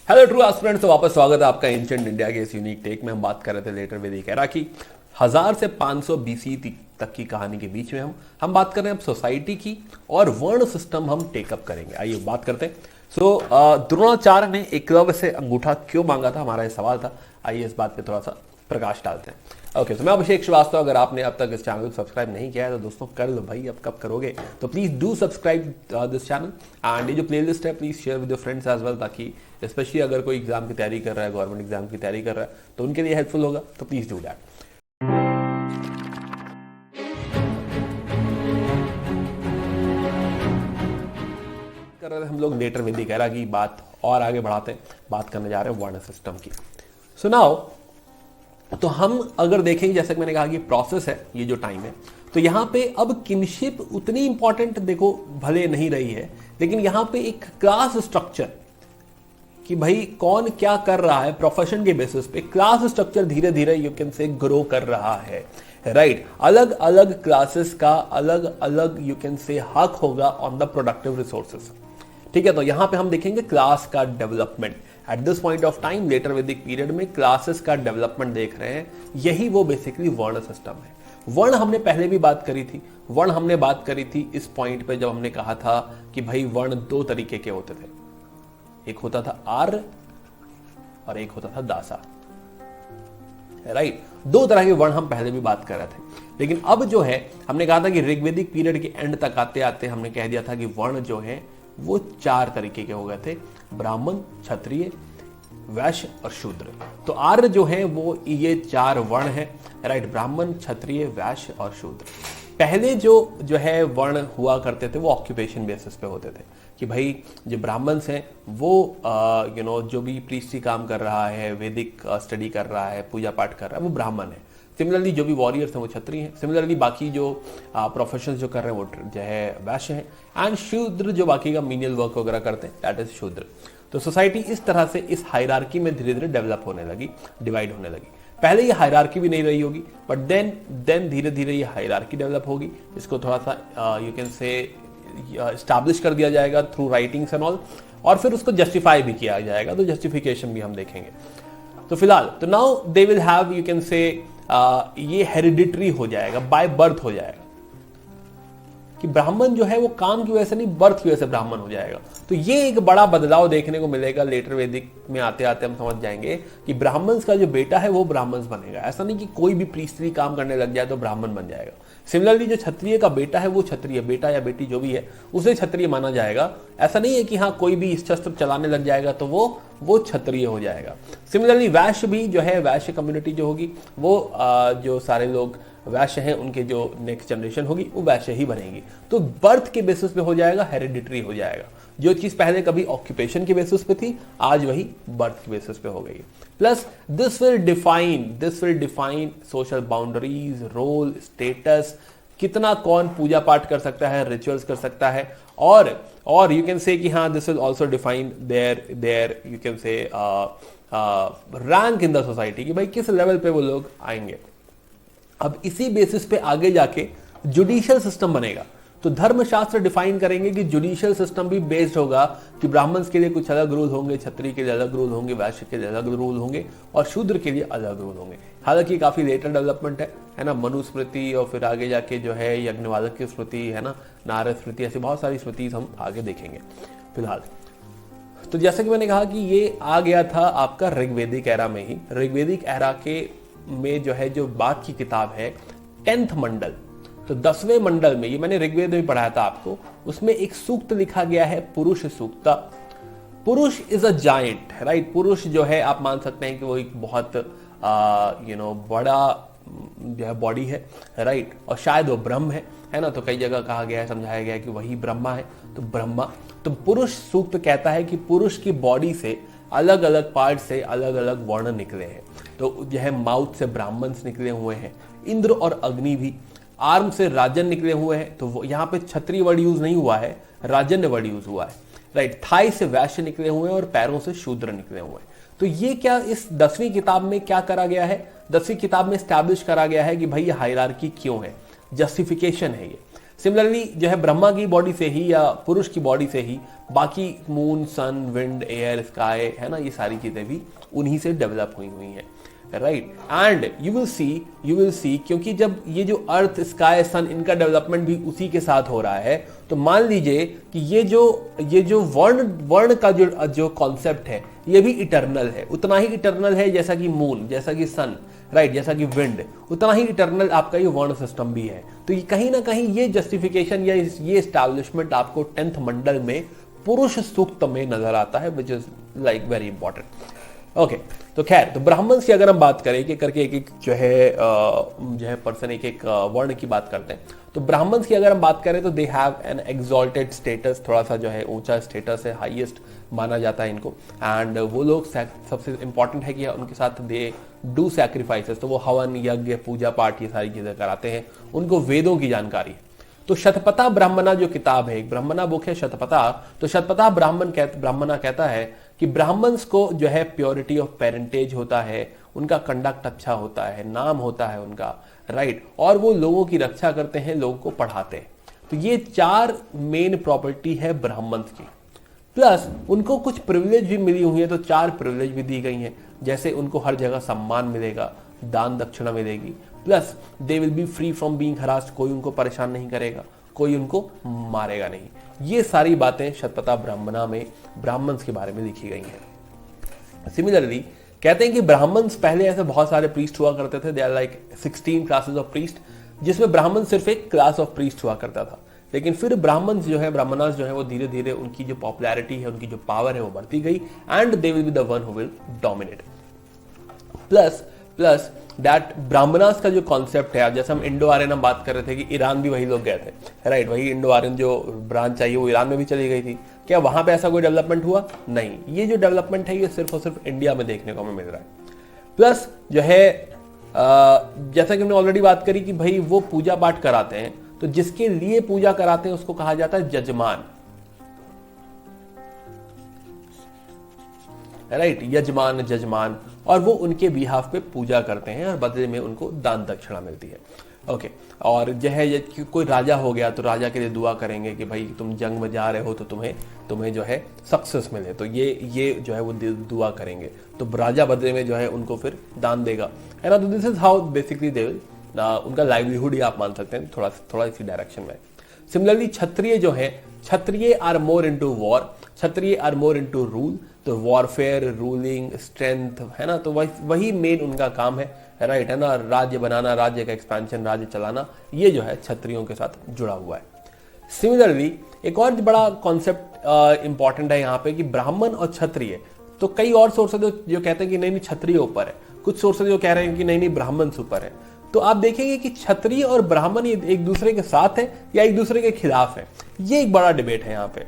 Hello true aspirants, तो वापस स्वागत है आपका एंशिएंट इंडिया के इस यूनिक टेक में। हम बात कर रहे थे लेटर वैदिक एरा की 1000 से 500 बीसी तक की कहानी के बीच में हम बात कर रहे हैं अब सोसाइटी की, और वर्ण सिस्टम हम टेकअप करेंगे। आइए बात करते हैं। द्रोणाचार्य ने एकलव्य से अंगूठा क्यों मांगा था, हमारा ये सवाल था। आइए इस बात पे थोड़ा सा प्रकाश डालते हैं। ओके, तो मैं अभिषेक श्रीवास्तव। अगर आपने अब तक इस चैनल को सब्सक्राइब नहीं किया है तो दोस्तों कर लो भाई, अब कब करोगे। तो please do subscribe this channel, and ये जो प्लेलिस्ट है please share with your friends as well, ताकि स्पेशली अगर कोई एग्जाम की तैयारी कर रहा है, गवर्नमेंट एग्जाम की तैयारी कर रहा है, तो उनके लिए हेल्पफुल होगा। तो प्लीज डू दैट। कर रहे थे हम लोग लेटर वैदिक एरा की बात, और आगे बढ़ाते हैं, बात करने जा रहे हैं वर्ण सिस्टम की। सो नाउ तो हम अगर देखें, जैसे कि मैंने कहा कि प्रोसेस है, ये जो टाइम है, तो यहां पे अब किनशिप उतनी इंपॉर्टेंट देखो भले नहीं रही है, लेकिन यहां पे एक क्लास स्ट्रक्चर कि भाई कौन क्या कर रहा है प्रोफेशन के बेसिस पे, क्लास स्ट्रक्चर धीरे धीरे यू कैन से ग्रो कर रहा है, राइट। अलग अलग क्लासेस का अलग अलग यू कैन से हक होगा ऑन द प्रोडक्टिव रिसोर्सेस। ठीक है, तो यहां पे हम देखेंगे क्लास का development at this point of time. Later Vedic period में क्लासेस का डेवलपमेंट देख रहे हैं, यही वो बेसिकली वर्ण सिस्टम है। वर्ण हमने पहले भी बात करी थी, वर्ण हमने बात करी थी इस पॉइंट पे जब हमने कहा था कि भाई वर्ण दो तरीके के होते थे, एक होता था आर्य और एक होता था दासा, राइट। दो तरह के वर्ण हम पहले भी बात कर रहे थे, लेकिन अब जो है हमने कहा था कि ऋग्वेदिक पीरियड के एंड तक आते आते हमने कह दिया था कि वर्ण जो है वो चार तरीके के हो गए थे, ब्राह्मण, क्षत्रिय, वैश्य और शूद्र। तो आर्य जो है वो ये चार वर्ण है, राइट, ब्राह्मण, क्षत्रिय, वैश्य और शूद्र। पहले जो है वर्ण हुआ करते थे वो ऑक्यूपेशन बेसिस पे होते थे कि भाई जो ब्राह्मण्स हैं वो जो भी प्रीस्टी काम कर रहा है, वैदिक स्टडी कर रहा है, पूजा पाठ कर रहा है, वो ब्राह्मण है। सिमिलरली जो भी वॉरियर्स हैं वो क्षत्रिय हैं। सिमिलरली बाकी जो प्रोफेशंस जो कर रहे हैं वो जो है वैश्य हैं। एंड शूद्र जो बाकी का मीनियल वर्क वगैरह करते हैं, दैट इज शूद्र। तो सोसाइटी इस तरह से इस हायरार्की में धीरे धीरे डेवलप होने लगी, डिवाइड होने लगी। पहले ये हायरार्की भी नहीं रही होगी, बट देन धीरे धीरे ये हायरार्की डेवलप होगी। इसको थोड़ा सा यू कैन से एस्टैब्लिश कर दिया जाएगा थ्रू राइटिंग्स एंड ऑल, और फिर उसको जस्टिफाई भी किया जाएगा। तो जस्टिफिकेशन भी हम देखेंगे। तो फिलहाल तो now they will have you can say ये हेरिडिटरी हो जाएगा, बाय बर्थ हो जाएगा कि ब्राह्मण जो है वो काम की वजह से नहीं, बर्थ की वजह से ब्राह्मण हो जाएगा। तो ये एक बड़ा बदलाव देखने को मिलेगा। लेटर वैदिक में आते आते हम समझ जाएंगे कि ब्राह्मण का जो बेटा है वो ब्राह्मण बनेगा। ऐसा नहीं कि कोई भी प्रीस्टली काम करने लग जाए तो ब्राह्मण बन जाएगा। सिमिलरली जो क्षत्रिय का बेटा है वो क्षत्रिय, बेटा या बेटी जो भी है उसे क्षत्रिय माना जाएगा। ऐसा नहीं है कि हाँ कोई भी शस्त्र चलाने लग जाएगा तो वो क्षत्रिय हो जाएगा। सिमिलरली वैश्य भी जो है, वैश्य कम्युनिटी जो होगी वो जो सारे लोग वैश्य हैं उनके जो नेक्स्ट जनरेशन होगी वो वैश्य ही बनेगी। तो बर्थ के बेसिस पे हो जाएगा, हेरिडिटरी हो जाएगा। जो चीज पहले कभी ऑक्यूपेशन के बेसिस पे थी, आज वही बर्थ के बेसिस पे हो गई। Plus this will define social boundaries, role, status, कितना कौन पूजा पाठ कर सकता है, रिचुअल्स कर सकता है, और यू कैन से कि हाँ this will also define there you can say rank in the society, कि भाई किस लेवल पे वो लोग आएंगे। अब इसी बेसिस पे आगे जाके जुडिशियल सिस्टम बनेगा। तो धर्मशास्त्र डिफाइन करेंगे कि जुडिशियल सिस्टम भी बेस्ड होगा कि ब्राह्मण्स के लिए कुछ अलग रूल होंगे, क्षत्रिय के लिए अलग रूल होंगे, वैश्य के लिए अलग रूल होंगे, और शूद्र के लिए अलग रूल होंगे। हालांकि काफी लेटर डेवलपमेंट है ना, मनुस्मृति और फिर आगे जाके जो है यज्ञवादक की स्मृति है ना, नारद स्मृति, ऐसी बहुत सारी स्मृति हम आगे देखेंगे। फिलहाल तो जैसे कि मैंने कहा कि ये आ गया था आपका ऋग्वेदिक एरा में ही। ऋग्वेदिक एरा के में जो है जो बात की किताब है 10th मंडल, तो 10वें मंडल में, ये मैंने ऋग्वेद में पढ़ाया था आपको, उसमें एक सूक्त लिखा गया है पुरुष सूक्त। पुरुष इज अ जायंट, राइट। पुरुष जो है आप मान सकते हैं कि वो एक बहुत बड़ा जो है बॉडी है, राइट, और शायद वो ब्रह्म है ना। तो कई जगह कहा गया है, समझाया गया है कि वही ब्रह्मा है। तो ब्रह्मा, तो पुरुष सूक्त कहता है कि पुरुष की बॉडी से अलग अलग पार्ट से अलग अलग वर्ण निकले हैं। तो जो है माउथ से ब्राह्मण्स निकले हुए हैं, इंद्र और अग्नि भी, आर्म से राजन निकले हुए हैं। तो यहाँ पे क्षत्रिय वर्ड यूज नहीं हुआ है, राजन्य वर्ड यूज हुआ है, राइट। थाई से वैश्य निकले हुए हैं और पैरों से शूद्र निकले हुए हैं। तो ये क्या इस 10वीं किताब में क्या करा गया है, 10वीं किताब में स्टैब्लिश करा गया है कि भाई ये हायरार्की क्यों है, जस्टिफिकेशन है ये। सिमिलरली जो है ब्रह्मा की बॉडी से ही या पुरुष की बॉडी से ही बाकी मून, सन, विंड, एयर, स्काई है ना, ये सारी चीजें भी उन्हीं से डेवलप हुई हुई हैं, right. And you will see क्योंकि जब ये जो अर्थ, स्काई, सन, इनका डेवलपमेंट भी उसी के साथ हो रहा है, तो मान लीजिए कि ये जो वर्ण का जो कॉन्सेप्ट है ये भी इटर्नल है, उतना ही इटर्नल है जैसा कि मून, जैसा कि सन, राइट, जैसा कि विंड, उतना ही इटर्नल आपका ये वर्ण सिस्टम भी है। तो ये कहीं ना कहीं ये जस्टिफिकेशन या ये एस्टैब्लिशमेंट आपको 10th मंडल में पुरुष सूक्त में नजर आता है, which is like very important. Okay, तो खैर, तो ब्राह्मण्स की अगर हम बात करें कि करके एक जो है पर्सन एक वर्ण की बात करते हैं, तो ब्राह्मण्स की अगर हम बात करें तो they have an exalted status, थोड़ा सा जो है ऊंचा स्टेटस है, हाईएस्ट माना जाता है इनको। एंड वो लोग सबसे इंपॉर्टेंट है कि उनके साथ दे डू सैक्रिफाइसेस, तो वो हवन, यज्ञ, पूजा पाठ ये सारी चीजें कराते हैं, उनको वेदों की जानकारी है। तो शतपथा ब्राह्मणा जो किताब है, एक ब्राह्मणा बुक है शतपथा, तो शतपथा ब्राह्मणा कहता है कि ब्राह्मण्स को जो है प्योरिटी ऑफ पेरेंटेज होता है, उनका कंडक्ट अच्छा होता है, नाम होता है उनका, राइट, और वो लोगों की रक्षा करते हैं, लोगों को पढ़ाते हैं। तो ये 4 मेन प्रॉपर्टी है ब्राह्मण्स की। प्लस उनको कुछ प्रिविलेज भी मिली हुई है, तो 4 प्रिविलेज भी दी गई हैं, जैसे उनको हर जगह सम्मान मिलेगा, दान दक्षिणा मिलेगी, plus they will be free from being harassed, कोई उनको परेशान नहीं करेगा, कोई उनको मारेगा नहीं। ये सारी बातें शतपथा ब्राह्मणा में ब्राह्मण्स के बारे में लिखी गई हैं। सिमिलरली कहते हैं कि ब्राह्मण्स पहले ऐसे बहुत सारे प्रीस्ट हुआ करते थे, they are like 16 classes of priest, जिसमें ब्राह्मण सिर्फ एक क्लास ऑफ प्रीस्ट हुआ करता था। लेकिन फिर ब्राह्मण्स जो है, ब्राह्मणास जो है, वो धीरे धीरे उनकी जो पॉपुलैरिटी है, उनकी जो पावर है वो बढ़ती गई, and they will be the one who will dominate. Plus that Brahmanas का जो कॉन्सेप्ट है, जैसे हम इंडो आर्यन हम बात कर रहे थे कि ईरान भी वही लोग गए थे, राइट, वही इंडो आर्यन जो ब्रांच चाहिए वो ईरान में भी चली गई थी। क्या वहां पे ऐसा कोई डेवलपमेंट हुआ? नहीं, ये जो डेवलपमेंट है ये सिर्फ और सिर्फ इंडिया में देखने को हमें मिल रहा है। प्लस जो है जैसा कि हमने ऑलरेडी बात करी कि भाई वो पूजा पाठ कराते हैं, तो जिसके लिए पूजा कराते हैं उसको कहा जाता है जजमान, राइट, यजमान, जजमान, और वो उनके बिहाफ पे पूजा करते हैं और बदले में उनको दान दक्षिणा मिलती है। ओके, और जो है कोई राजा हो गया तो राजा के लिए दुआ करेंगे कि भाई तुम जंग में जा रहे हो तो तुम्हें जो है सक्सेस मिले, तो ये जो है वो दुआ करेंगे, तो राजा बदले में जो है उनको फिर दान देगा, है ना। तो this is how basically they will, उनका लाइवलीहुड ही आप मान सकते हैं, थोड़ा इसी डायरेक्शन में। सिमिलरली क्षत्रिय जो है, Kshatriya are more into war, Kshatriya are more into rule, तो वॉरफेयर, रूलिंग, स्ट्रेंथ, है ना, तो वही मेन उनका काम है, राइट, है ना, राज्य बनाना, राज्य का एक्सपेंशन, राज्य चलाना, ये जो है क्षत्रियों के साथ जुड़ा हुआ है। सिमिलरली एक और बड़ा कॉन्सेप्ट इंपॉर्टेंट है यहाँ पे कि ब्राह्मण और क्षत्रिय, तो कई और सोर्सेज जो कहते हैं कि नहीं क्षत्रिय ऊपर है, कुछ सोर्सेज जो कह रहे हैं कि नहीं ब्राह्मण ऊपर है। तो आप देखेंगे कि क्षत्रिय और ब्राह्मण एक दूसरे के साथ है या एक दूसरे के खिलाफ है, ये एक बड़ा डिबेट है यहाँ पे।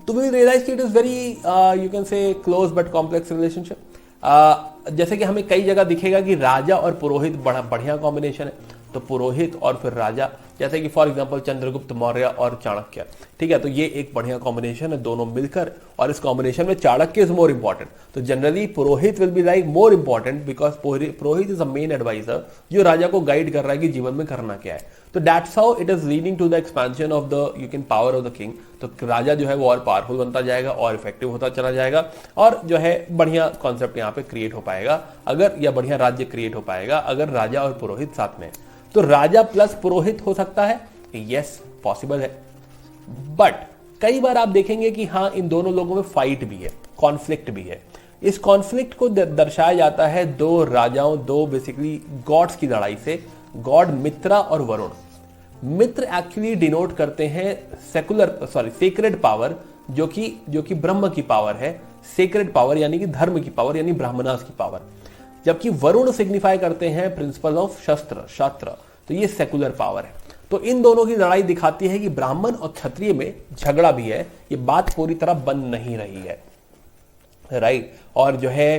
तो वी रियलाइज कि it is very you can say close but complex relationship. जैसे कि हमें कई जगह दिखेगा कि राजा और पुरोहित बड़ा बढ़िया कॉम्बिनेशन है, तो पुरोहित और फिर राजा, जैसे कि फॉर एग्जांपल चंद्रगुप्त मौर्य और चाणक्य, ठीक है, तो ये एक बढ़िया कॉम्बिनेशन है दोनों मिलकर, और इस कॉम्बिनेशन में चाणक्य इज मोर इंपॉर्टेंट। तो generally purohit will be like more important because purohit is a main adviser जो राजा को गाइड कर रहा है कि जीवन में करना क्या है। तो that's how it is leading to the expansion of the you can power of the king. तो राजा जो है वो और पावरफुल बनता जाएगा और इफेक्टिव होता चला जाएगा, और जो है बढ़िया कॉन्सेप्ट यहाँ पे क्रिएट हो पाएगा अगर, या बढ़िया राज्य क्रिएट हो पाएगा अगर राजा और पुरोहित साथ में। तो राजा प्लस पुरोहित हो सकता है, यस पॉसिबल है, बट कई बार आप देखेंगे कि हाँ इन दोनों लोगों में फाइट भी है, कॉन्फ्लिक्ट भी है। इस कॉन्फ्लिक्ट को दर्शाया जाता है दो राजाओं, दो बेसिकली गॉड्स की लड़ाई से, गॉड मित्रा और वरुण। मित्र एक्चुअली डिनोट करते हैं सेक्रेड पावर, जो कि ब्रह्म की पावर है, सेक्रेड पावर यानी कि धर्म की पावर, यानी ब्राह्मणास की पावर, जबकि वरुण सिग्निफाई करते हैं प्रिंसिपल ऑफ शास्त्र, तो ये सेकुलर पावर है। तो इन दोनों की लड़ाई दिखाती है कि ब्राह्मण और क्षत्रिय में झगड़ा भी है, ये बात पूरी तरह बन नहीं रही है, राइट। और जो है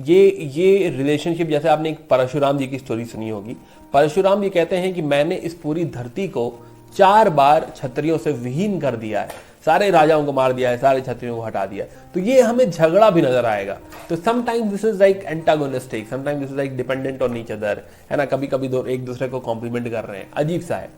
ये रिलेशनशिप, जैसे आपने एक परशुराम जी की स्टोरी सुनी होगी, परशुराम जी कहते हैं कि मैंने इस पूरी धरती को 4 बार क्षत्रियों से विहीन कर दिया है, सारे राजाओं को मार दिया है, सारे क्षत्रियों को हटा दिया है, तो ये हमें झगड़ा भी नजर आएगा। तो sometimes this is like antagonistic, sometimes this is like dependent on each other, है ना, कभी कभी एक दूसरे को कॉम्प्लीमेंट कर रहे हैं, अजीब सा है।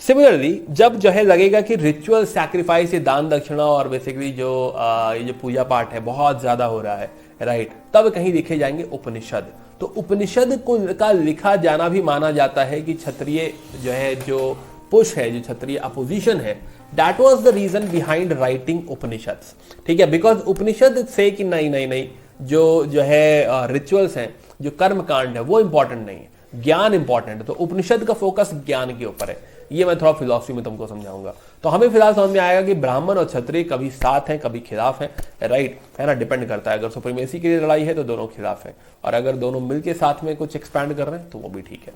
सिमिलरली जब जो है लगेगा कि रिचुअल सैक्रिफाइस, ये दान दक्षिणा और बेसिकली ये जो पूजा पाठ है बहुत ज्यादा हो रहा है, राइट, तब कहीं लिखे जाएंगे उपनिषद। तो उपनिषद का लिखा जाना भी माना जाता है कि क्षत्रिय जो है, जो पुश है, जो क्षत्रिय अपोजिशन है, that was the reason behind writing Upanishad. ठीक है, बिकॉज उपनिषद से कि नहीं नहीं नहीं, जो है रिचुअल्स हैं, जो कर्म कांड है, वो इंपॉर्टेंट नहीं है, ज्ञान इंपॉर्टेंट है। तो उपनिषद का फोकस ज्ञान के ऊपर है। ये मैं थोड़ा फिलॉसफी में तुमको समझाऊंगा। तो हमें फिलहाल समझ में आएगा कि ब्राह्मण और क्षत्रिय कभी साथ हैं, कभी खिलाफ हैं, राइट, है ना, डिपेंड करता है। अगर सुप्रीमेसी के लिए लड़ाई है तो दोनों खिलाफ हैं, और अगर दोनों मिलकर साथ में कुछ एक्सपैंड कर रहे हैं तो वो भी ठीक है।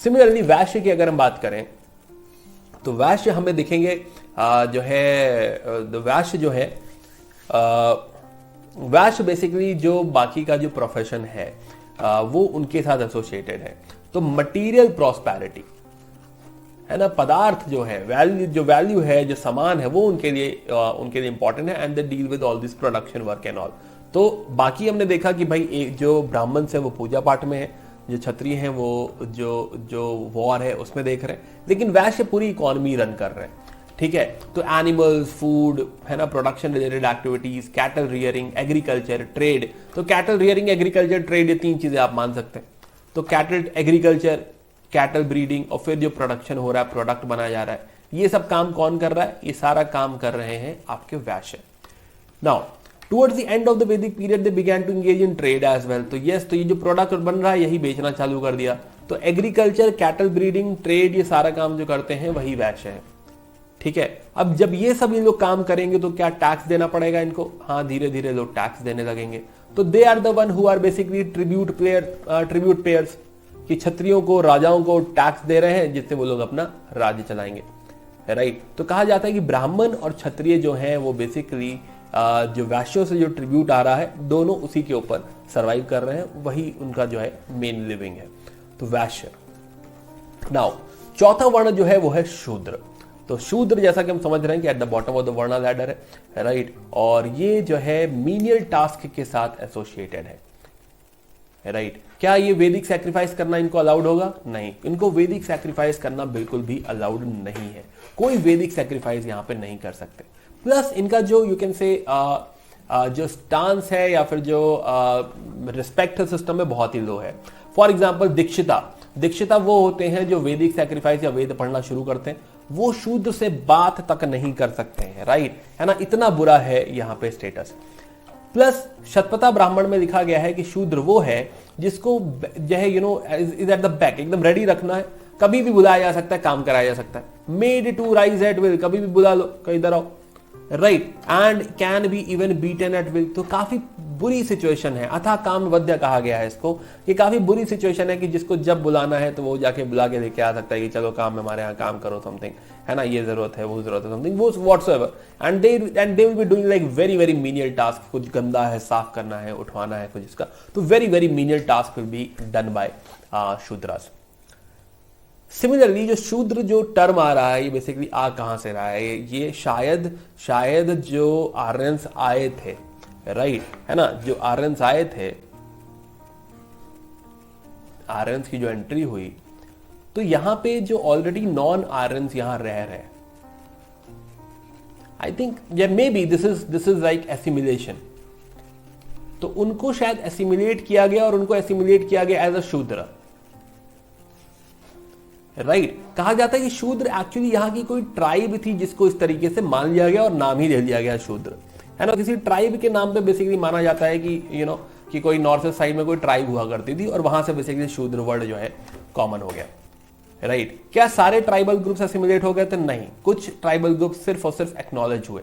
सिमिलरली वैश्य की अगर हम बात करें तो वैश्य हमें दिखेंगे जो है वैश्य जो है वैश्य बेसिकली जो बाकी का जो प्रोफेशन है वो उनके साथ एसोसिएटेड है। तो मटीरियल प्रॉस्पेरिटी, है ना, पदार्थ जो है, वैल्यू है, जो सामान है, वो उनके लिए इंपॉर्टेंट है, and they deal with all this production work and all. तो बाकी हमने देखा कि भाई जो ब्राह्मण है वो पूजा पाठ में है, जो क्षत्रिय हैं वो जो वॉर है उसमें देख रहे हैं, लेकिन वैश्य पूरी इकोनॉमी रन कर रहे हैं। ठीक है, तो एनिमल्स, फूड, है ना, production related activities, cattle rearing, agriculture, trade. तो कैटल रियरिंग, एग्रीकल्चर, ट्रेड, ये तीन चीजें आप मान सकते हैं। तो कैटल, एग्रीकल्चर, कैटल ब्रीडिंग, और फिर जो प्रोडक्शन हो रहा है, प्रोडक्ट बनाया जा रहा है, ये सब काम कौन कर रहा है? ये सारा काम कर रहे हैं आपके Vaishya. Now towards the end of the Vedic period they began to engage in trade as well. तो यस, तो ये जो प्रोडक्ट बन रहा है यही बेचना चालू कर दिया। तो एग्रीकल्चर, कैटल ब्रीडिंग, ट्रेड, ये सारा काम जो करते हैं वही वैश्य है। ठीक है, अब जब ये सब लोग काम करेंगे तो क्या टैक्स देना पड़ेगा इनको? हाँ, धीरे धीरे लोग टैक्स देने लगेंगे। तो they are the one who are basically tribute payers, कि क्षत्रियों को, राजाओं को टैक्स दे रहे हैं जिससे वो लोग अपना राज्य चलाएंगे, राइट। तो कहा जाता है कि ब्राह्मण और क्षत्रिय जो हैं वो बेसिकली जो वैश्यों से जो ट्रिब्यूट आ रहा है, दोनों उसी के ऊपर सर्वाइव कर रहे हैं, वही उनका जो है मेन लिविंग है। तो वैश्य। नाउ चौथा वर्ण जो है वो है शूद्र। तो शूद्र जैसा कि हम समझ रहे हैं कि at the bottom of the वर्ण लैडर है, राइट, और ये जो है मीनियल टास्क के साथ एसोसिएटेड है, राइट। क्या ये वैदिक सैक्रिफाइस करना इनको अलाउड होगा? नहीं, इनको वैदिक सैक्रिफाइस करना बिल्कुल भी अलाउड नहीं है। कोई वैदिक सैक्रिफाइस यहां पे नहीं कर सकते। प्लस इनका जो यू कैन से जो स्टांस है या फिर जो रिस्पेक्ट सिस्टम है बहुत ही लो है। फॉर एग्जाम्पल दीक्षिता वो होते हैं जो वैदिक सैक्रिफाइस या वेद पढ़ना शुरू करते हैं, वो शूद्र से बात तक नहीं कर सकते हैं, राइट, है ना, इतना बुरा है यहाँ पे स्टेटस। प्लस शतपथा ब्राह्मण में लिखा गया है कि शूद्र वो है जिसको जो है इज एट द बैक, एकदम रेडी रखना है, कभी भी बुलाया जा सकता है, काम कराया जा सकता है। Made to rise at will, कभी भी बुला लो, कहीं इधर आओ, right, and can be even beaten at will. तो काफी बुरी सिचुएशन है, अथा काम वध्य कहा गया है इसको, ये काफी बुरी सिचुएशन है कि जिसको जब बुलाना है तो वो जाके बुला के लेके आ सकता है कि चलो काम हमारे यहाँ काम करो, समथिंग, है ना, ये जरूरत है, वो जरूरत है, समथिंग, वो whatsoever, and they will be doing like very very menial task. कुछ गंदा है, साफ करना है, उठवाना है कुछ इसका, तो very very menial task will be done by Shudras. Similarly जो शूद्र जो टर्म आ रहा है ये बेसिकली आ कहां से रहा है? ये शायद जो आर्यंस आए थे, राइट, है ना, जो आर्यंस आए थे, आर्यंस की जो एंट्री हुई, तो यहां पे जो ऑलरेडी नॉन आर्यंस यहां रह रहे हैं, I think may be this is like assimilation. तो उनको शायद एसिमिलेट किया गया और उनको एसिमिलेट किया गया एज अ शूद्र, राइट। कहा जाता है कि शूद्र एक्चुअली यहां की कोई ट्राइब थी जिसको इस तरीके से मान लिया गया और नाम ही दे दिया गया शूद्र, है ना। किसी ट्राइब के नाम पे बेसिकली माना जाता है कि कि कोई नॉर्थ ईस्ट साइड में कोई ट्राइब हुआ करती थी और वहां से बेसिकली शूद्र वर्ड जो है कॉमन हो गया, राइट। क्या सारे ट्राइबल ग्रुप्स एसिमिलेट हो गए थे? नहीं, कुछ ट्राइबल ग्रुप सिर्फ और सिर्फ एक्नॉलेज हुए।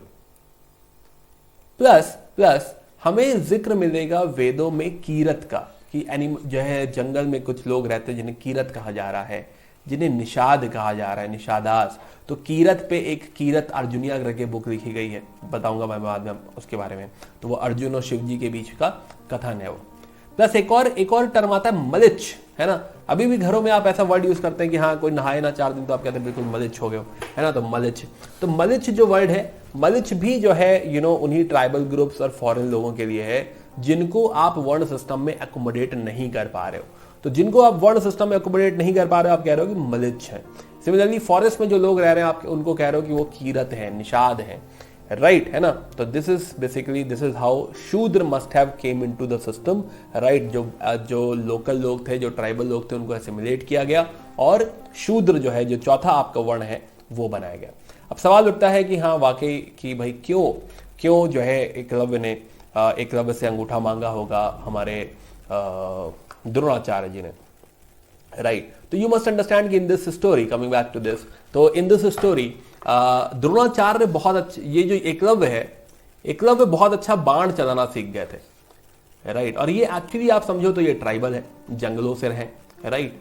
प्लस हमें जिक्र मिलेगा वेदों में कीरत का, कि जो है जंगल में कुछ लोग रहते हैं जिन्हें कीरत कहा जा रहा है, जिन्हें निषाद कहा जा रहा है, निषादास। तो कीरत पे एक कीरत अर्जुनिया करके बुक लिखी गई है, बताऊंगा मैं बाद में उसके बारे में। तो वो अर्जुन और शिव जी के बीच का कथन है वो। प्लस एक और टर्म आता है मलिच, है ना। अभी भी घरों में आप ऐसा वर्ड यूज करते हैं कि हाँ कोई नहाए ना 4 दिन तो आप कहते हैं बिल्कुल मलिच हो गए हो, है ना। तो मलिच जो वर्ड है, मलिच भी जो है उन्हीं ट्राइबल ग्रुप्स और फॉरेन लोगों के लिए है जिनको आप वर्ण सिस्टम में एकोमोडेट नहीं कर पा रहे हो। तो जिनको आप वर्ण सिस्टम में एकोमोडेट नहीं कर पा रहे हो, आप कह रहे हो कि मलिच है। सिमिलरली फॉरेस्ट में जो लोग रह रहे हैं आप उनको कह रहे हो कि वो कीरत है, निषाद है, राइट, है ना। तो दिस इज हाउ शूद्र must have came into the system, right. जो लोकल लोग थे, जो ट्राइबल लोग थे, उनको एसिमिलेट किया गया और शूद्र जो है, जो चौथा आपका वर्ण है, वो बनाया गया। अब सवाल उठता है कि हाँ वाकई कि भाई क्यों जो है एकलव्य से अंगूठा मांगा होगा हमारे द्रोणाचार्य जी ने, राइट। तो यू मस्ट अंडरस्टैंड कि in this story, coming back to this, तो इन दिस स्टोरी द्रोणाचार्य बहुत अच्छा, ये जो एकलव्य बहुत अच्छा बाण चलाना सीख गए थे, राइट। और ये एक्चुअली आप समझो तो ये ट्राइबल है, जंगलों से रहे, राइट,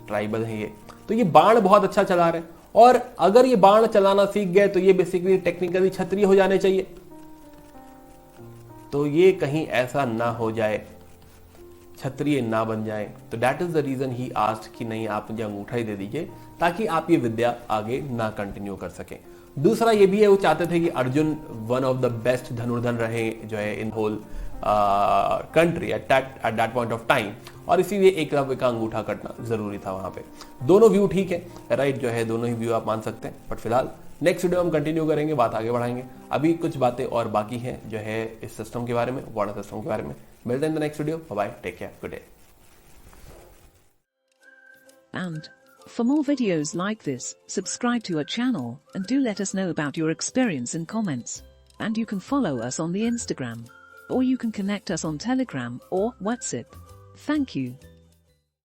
ट्राइबल है ये, तो ये बाण बहुत अच्छा चला रहे हैं। और अगर ये बाण चलाना सीख गए तो ये बेसिकली टेक्निकली क्षत्रिय हो जाने चाहिए। तो ये कहीं ऐसा ना हो जाए, क्षत्रिय ना बन जाए, तो that is the reason he asked कि नहीं आप मुझे अंगूठा ही दे दीजिए ताकि आप ये विद्या आगे ना कंटिन्यू कर सके। दूसरा ये भी है, वो चाहते थे कि Arjun one of the best dhanurdhan रहे जो है in whole country at that point of time, और इसीलिए एकलव्य का अंगूठा कटना जरूरी था वहां पे। दोनों व्यू ठीक है, राइट, जो है दोनों ही व्यू आप मान सकते हैं। बट फिलहाल नेक्स्ट वीडियो हम कंटिन्यू करेंगे, बात आगे बढ़ाएंगे। अभी कुछ बातें और बाकी हैं जो है इस सिस्टम के बारे में, वर्ण सिस्टम के बारे में। मिलते हैं in the next video, bye, take care, good day. And for more videos like this, subscribe to our channel and do let us know about your experience in comments. And you can follow us on the Instagram, or you can connect us on Telegram or WhatsApp. Thank you.